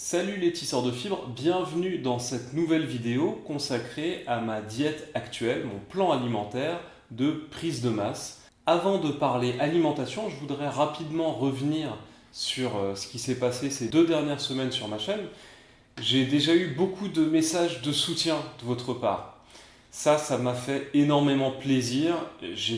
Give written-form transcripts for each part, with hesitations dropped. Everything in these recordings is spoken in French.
Salut les tisseurs de fibres, bienvenue dans cette nouvelle vidéo consacrée à ma diète actuelle, mon plan alimentaire de prise de masse. Avant de parler alimentation, je voudrais rapidement revenir sur ce qui s'est passé ces 2 dernières semaines sur ma chaîne. J'ai déjà eu beaucoup de messages de soutien de votre part. Ça m'a fait énormément plaisir. Je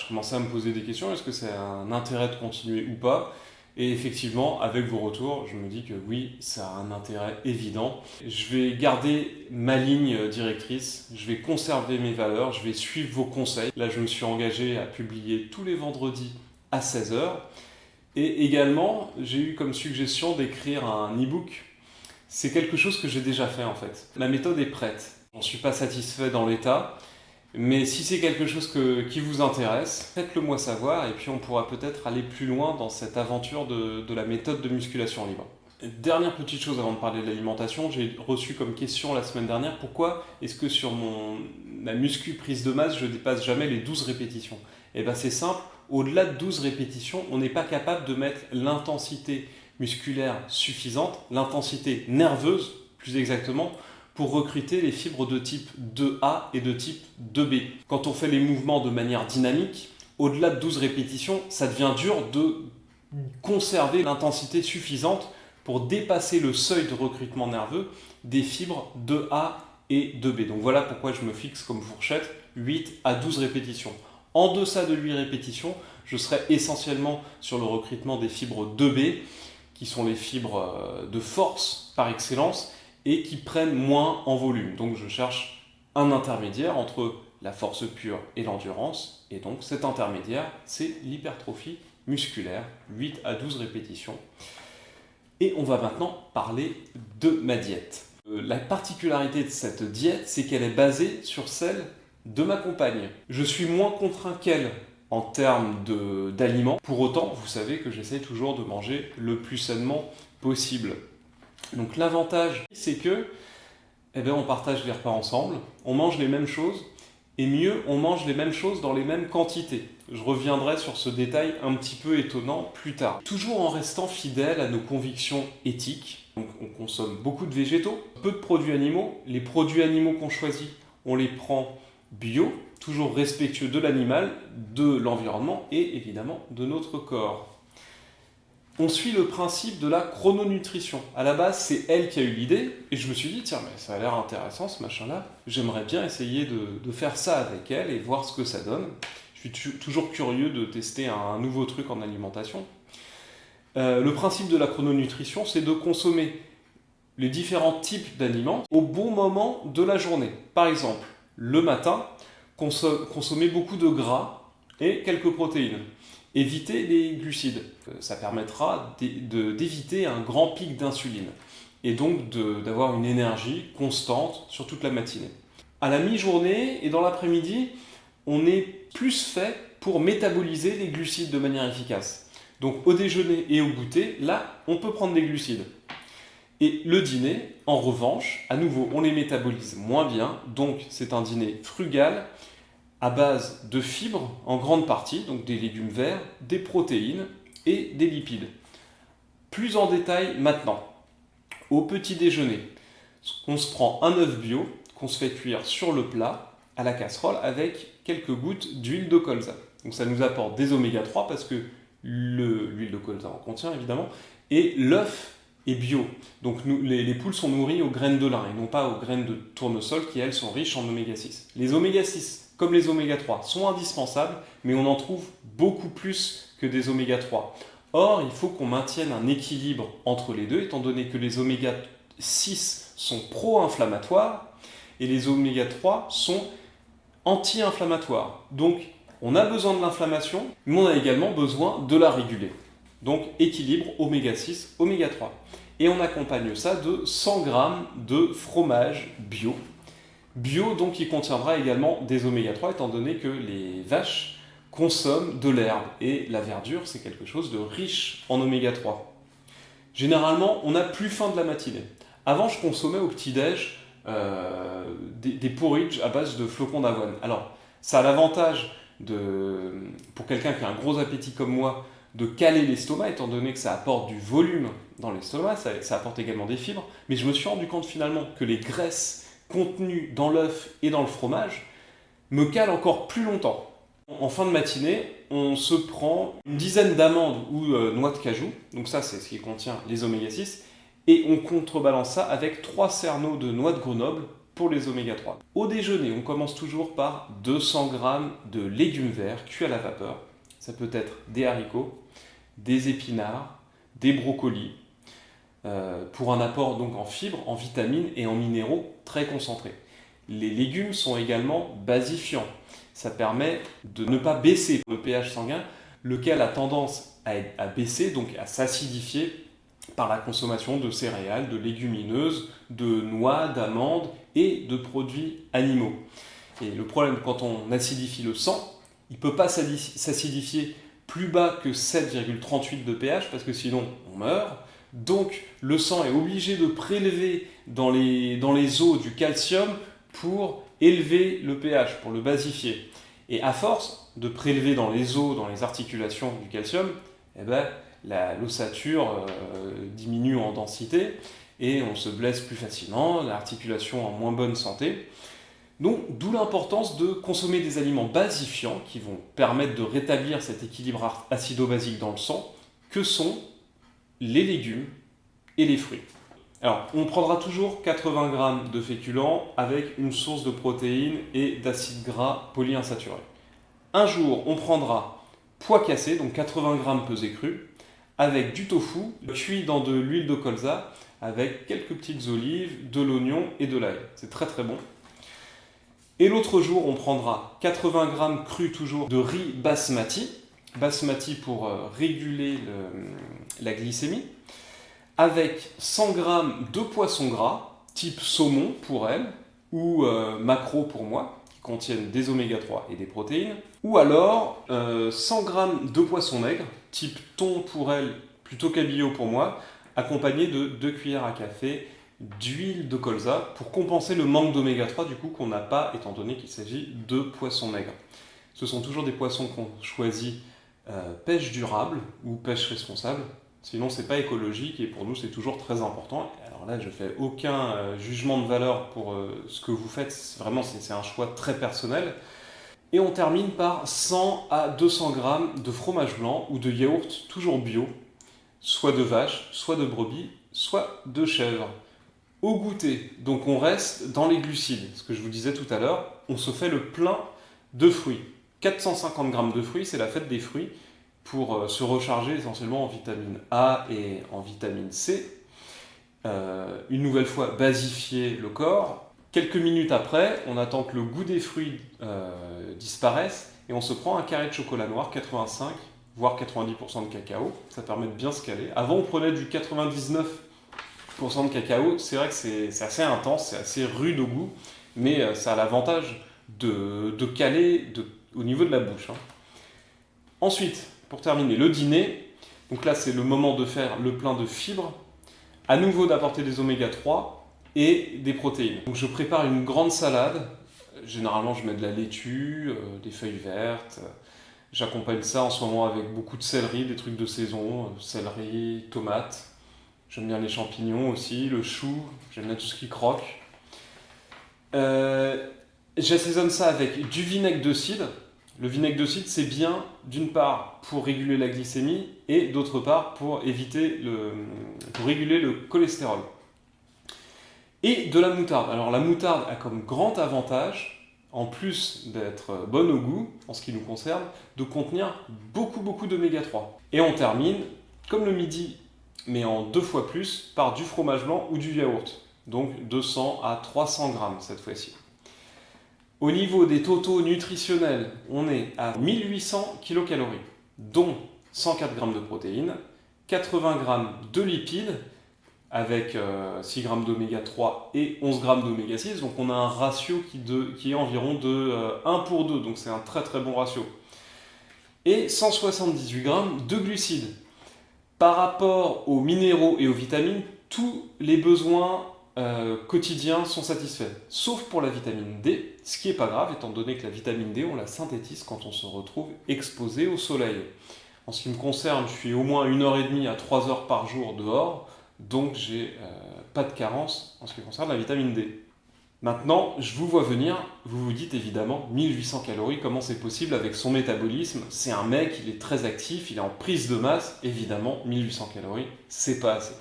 commençais à me poser des questions, est-ce que c'est un intérêt de continuer ou pas? Et effectivement, avec vos retours, je me dis que oui, ça a un intérêt évident. Je vais garder ma ligne directrice, je vais conserver mes valeurs, je vais suivre vos conseils. Là, je me suis engagé à publier tous les vendredis à 16 heures. Et également, j'ai eu comme suggestion d'écrire un e-book. C'est quelque chose que j'ai déjà fait en fait. La méthode est prête. J'en suis pas satisfait dans l'état. Mais si c'est quelque chose qui vous intéresse, faites-le moi savoir et puis on pourra peut-être aller plus loin dans cette aventure de la méthode de musculation libre. Dernière petite chose avant de parler de l'alimentation, j'ai reçu comme question la semaine dernière pourquoi est-ce que sur ma muscu prise de masse je dépasse jamais les 12 répétitions. Et bien c'est simple, au-delà de 12 répétitions, on n'est pas capable de mettre l'intensité musculaire suffisante, l'intensité nerveuse plus exactement, pour recruter les fibres de type 2A et de type 2B. Quand on fait les mouvements de manière dynamique, au-delà de 12 répétitions, ça devient dur de conserver l'intensité suffisante pour dépasser le seuil de recrutement nerveux des fibres 2A et 2B. Donc voilà pourquoi je me fixe comme fourchette 8 à 12 répétitions. En deçà de 8 répétitions, je serai essentiellement sur le recrutement des fibres 2B, qui sont les fibres de force par excellence, et qui prennent moins en volume. Donc je cherche un intermédiaire entre la force pure et l'endurance, et donc cet intermédiaire, c'est l'hypertrophie musculaire, 8 à 12 répétitions. Et on va maintenant parler de ma diète. La particularité de cette diète, c'est qu'elle est basée sur celle de ma compagne. Je suis moins contraint qu'elle en termes d'aliments. Pour autant, vous savez que j'essaie toujours de manger le plus sainement possible. Donc l'avantage, c'est que on partage les repas ensemble, on mange les mêmes choses, et mieux, on mange les mêmes choses dans les mêmes quantités. Je reviendrai sur ce détail un petit peu étonnant plus tard. Toujours en restant fidèle à nos convictions éthiques. Donc on consomme beaucoup de végétaux, peu de produits animaux. Les produits animaux qu'on choisit, on les prend bio, toujours respectueux de l'animal, de l'environnement et évidemment de notre corps. On suit le principe de la chrononutrition. À la base, c'est elle qui a eu l'idée, et je me suis dit, tiens, mais ça a l'air intéressant ce machin-là, j'aimerais bien essayer de faire ça avec elle et voir ce que ça donne. Je suis toujours curieux de tester un nouveau truc en alimentation. Le principe de la chrononutrition, c'est de consommer les différents types d'aliments au bon moment de la journée. Par exemple, le matin, consommer beaucoup de gras et quelques protéines. Éviter les glucides. Ça permettra d'éviter un grand pic d'insuline et donc d'avoir une énergie constante sur toute la matinée. À la mi-journée et dans l'après-midi, on est plus fait pour métaboliser les glucides de manière efficace. Donc au déjeuner et au goûter, là, on peut prendre des glucides. Et le dîner, en revanche, à nouveau, on les métabolise moins bien, donc c'est un dîner frugal, à base de fibres en grande partie, donc des légumes verts, des protéines et des lipides. Plus en détail maintenant. Au petit déjeuner, on se prend un œuf bio qu'on se fait cuire sur le plat à la casserole avec quelques gouttes d'huile de colza. Donc ça nous apporte des oméga 3 parce que l'huile de colza en contient évidemment, et l'œuf est bio. Donc les poules sont nourries aux graines de lin et non pas aux graines de tournesol qui elles sont riches en oméga 6. Les oméga 6 comme les oméga 3 sont indispensables, mais on en trouve beaucoup plus que des oméga 3. Or, il faut qu'on maintienne un équilibre entre les deux, étant donné que les oméga 6 sont pro-inflammatoires et les oméga 3 sont anti-inflammatoires. Donc, on a besoin de l'inflammation, mais on a également besoin de la réguler. Donc, équilibre oméga 6, oméga 3. Et on accompagne ça de 100 g de fromage bio. Bio, donc, qui contiendra également des oméga 3, étant donné que les vaches consomment de l'herbe. Et la verdure, c'est quelque chose de riche en oméga 3. Généralement, on n'a plus faim de la matinée. Avant, je consommais au petit-déj des porridge à base de flocons d'avoine. Alors, ça a l'avantage, pour quelqu'un qui a un gros appétit comme moi, de caler l'estomac, étant donné que ça apporte du volume dans l'estomac, ça apporte également des fibres, mais je me suis rendu compte finalement que les graisses contenues dans l'œuf et dans le fromage me calent encore plus longtemps. En fin de matinée, on se prend une dizaine d'amandes ou noix de cajou, donc ça c'est ce qui contient les oméga 6, et on contrebalance ça avec 3 cerneaux de noix de Grenoble pour les oméga 3. Au déjeuner, on commence toujours par 200 g de légumes verts cuits à la vapeur. Ça peut être des haricots, des épinards, des brocolis, pour un apport donc en fibres, en vitamines et en minéraux très concentrés. Les légumes sont également basifiants. Ça permet de ne pas baisser le pH sanguin, lequel a tendance à baisser, donc à s'acidifier par la consommation de céréales, de légumineuses, de noix, d'amandes et de produits animaux. Et le problème, quand on acidifie le sang, il ne peut pas s'acidifier plus bas que 7,38 de pH parce que sinon on meurt. Donc le sang est obligé de prélever dans les os du calcium pour élever le pH, pour le basifier. Et à force de prélever dans les os, dans les articulations du calcium, eh ben, l'ossature diminue en densité et on se blesse plus facilement, l'articulation en moins bonne santé. Donc, d'où l'importance de consommer des aliments basifiants qui vont permettre de rétablir cet équilibre acido-basique dans le sang, que sont les légumes et les fruits. Alors, on prendra toujours 80 g de féculents avec une source de protéines et d'acides gras polyinsaturés. Un jour, on prendra pois cassé, donc 80 g pesés crus, avec du tofu cuit dans de l'huile de colza, avec quelques petites olives, de l'oignon et de l'ail. C'est très très bon. Et l'autre jour, on prendra 80 g crus toujours de riz basmati, basmati pour réguler la glycémie, avec 100 g de poisson gras, type saumon pour elle, ou maquereau pour moi, qui contiennent des oméga 3 et des protéines, ou alors 100 g de poisson maigre, type thon pour elle, plutôt cabillaud pour moi, accompagné de 2 cuillères à café d'huile de colza pour compenser le manque d'oméga 3 du coup qu'on n'a pas, étant donné qu'il s'agit de poissons maigres. Ce sont toujours des poissons qu'on choisit pêche durable ou pêche responsable. Sinon, c'est pas écologique et pour nous, c'est toujours très important. Alors là, je fais aucun jugement de valeur pour ce que vous faites. Vraiment, c'est un choix très personnel. Et on termine par 100 à 200 g de fromage blanc ou de yaourt toujours bio, soit de vache, soit de brebis, soit de chèvre. Au goûter, donc on reste dans les glucides. Ce que je vous disais tout à l'heure, on se fait le plein de fruits. 450 g de fruits, c'est la fête des fruits, pour se recharger essentiellement en vitamine A et en vitamine C. Une nouvelle fois, basifier le corps. Quelques minutes après, on attend que le goût des fruits disparaisse et on se prend un carré de chocolat noir, 85 voire 90% de cacao. Ça permet de bien se caler. Avant, on prenait du 99% de cacao. C'est vrai que c'est assez intense, c'est assez rude au goût, mais ça a l'avantage de caler au niveau de la bouche. Ensuite, pour terminer, le dîner. Donc là, c'est le moment de faire le plein de fibres. À nouveau, d'apporter des oméga 3 et des protéines. Donc je prépare une grande salade. Généralement, je mets de la laitue, des feuilles vertes. J'accompagne ça en ce moment avec beaucoup de céleri, des trucs de saison, céleri, tomates. J'aime bien les champignons aussi, le chou, j'aime bien tout ce qui croque. J'assaisonne ça avec du vinaigre de cidre. Le vinaigre de cidre, c'est bien, d'une part, pour réguler la glycémie, et d'autre part, pour réguler le cholestérol. Et de la moutarde. Alors la moutarde a comme grand avantage, en plus d'être bonne au goût, en ce qui nous concerne, de contenir beaucoup d'oméga 3. Et on termine, comme le midi, mais en 2 fois plus, par du fromage blanc ou du yaourt. Donc 200 à 300 grammes cette fois-ci. Au niveau des totaux nutritionnels, on est à 1800 kcal, dont 104 grammes de protéines, 80 grammes de lipides, avec 6 grammes d'oméga 3 et 11 grammes d'oméga 6. Donc on a un ratio qui est environ de 1 pour 2, donc c'est un très très bon ratio. Et 178 grammes de glucides. Par rapport aux minéraux et aux vitamines, tous les besoins quotidiens sont satisfaits, sauf pour la vitamine D, ce qui n'est pas grave, étant donné que la vitamine D, on la synthétise quand on se retrouve exposé au soleil. En ce qui me concerne, je suis au moins 1h30 à 3 heures par jour dehors, donc j'ai pas de carence en ce qui concerne la vitamine D. Maintenant, je vous vois venir, vous vous dites évidemment 1800 calories, comment c'est possible avec son métabolisme? C'est un mec, il est très actif, il est en prise de masse, évidemment 1800 calories, c'est pas assez.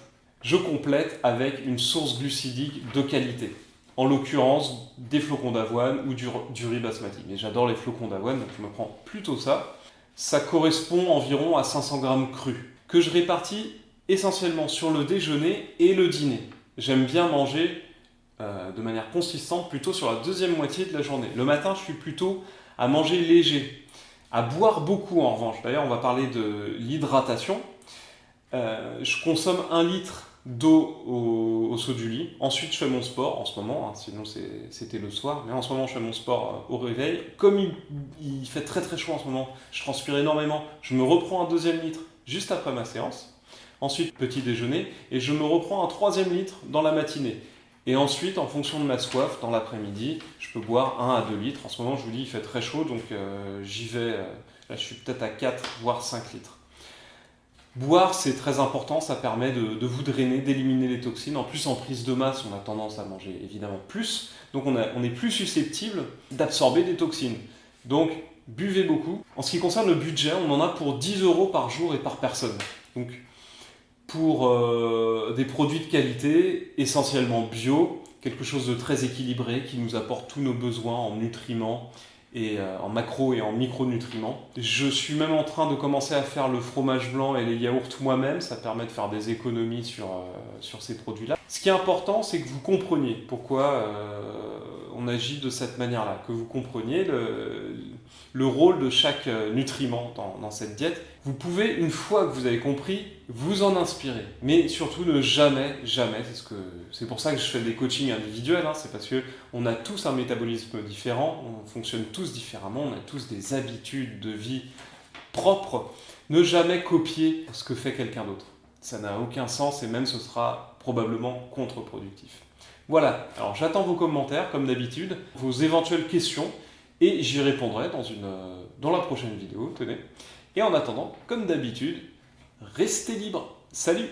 Je complète avec une source glucidique de qualité. En l'occurrence, des flocons d'avoine ou du riz basmati. Mais j'adore les flocons d'avoine, donc je me prends plutôt ça. Ça correspond environ à 500 grammes crus, que je répartis essentiellement sur le déjeuner et le dîner. J'aime bien manger de manière consistante plutôt sur la deuxième moitié de la journée. Le matin, je suis plutôt à manger léger, à boire beaucoup en revanche. D'ailleurs, on va parler de l'hydratation. Je consomme 1 litre d'eau au saut du lit. Ensuite, je fais mon sport en ce moment, hein, sinon c'était le soir. Mais en ce moment, je fais mon sport au réveil. Comme il fait très très chaud en ce moment, je transpire énormément. Je me reprends un 2e litre juste après ma séance. Ensuite, petit déjeuner. Et je me reprends un 3e litre dans la matinée. Et ensuite, en fonction de ma soif, dans l'après-midi, je peux boire 1 à 2 litres. En ce moment, je vous dis, il fait très chaud, donc j'y vais. Là, je suis peut-être à 4, voire 5 litres. Boire, c'est très important, ça permet de vous drainer, d'éliminer les toxines. En plus, en prise de masse, on a tendance à manger évidemment plus, donc on est plus susceptible d'absorber des toxines. Donc, buvez beaucoup. En ce qui concerne le budget, on en a pour 10 € par jour et par personne. Donc, pour des produits de qualité, essentiellement bio, quelque chose de très équilibré qui nous apporte tous nos besoins en nutriments et en macro et en micronutriments. Je suis même en train de commencer à faire le fromage blanc et les yaourts moi-même, ça permet de faire des économies sur ces produits-là. Ce qui est important, c'est que vous compreniez pourquoi on agit de cette manière-là, que vous compreniez le rôle de chaque nutriment dans cette diète. Vous pouvez, une fois que vous avez compris, vous en inspirer. Mais surtout ne jamais, c'est pour ça que je fais des coachings individuels, hein, c'est parce qu'on a tous un métabolisme différent, on fonctionne tous différemment, on a tous des habitudes de vie propres. Ne jamais copier ce que fait quelqu'un d'autre. Ça n'a aucun sens et même ce sera probablement contre-productif. Voilà, alors j'attends vos commentaires comme d'habitude, vos éventuelles questions et j'y répondrai dans la prochaine vidéo, tenez. Et en attendant, comme d'habitude, restez libres. Salut!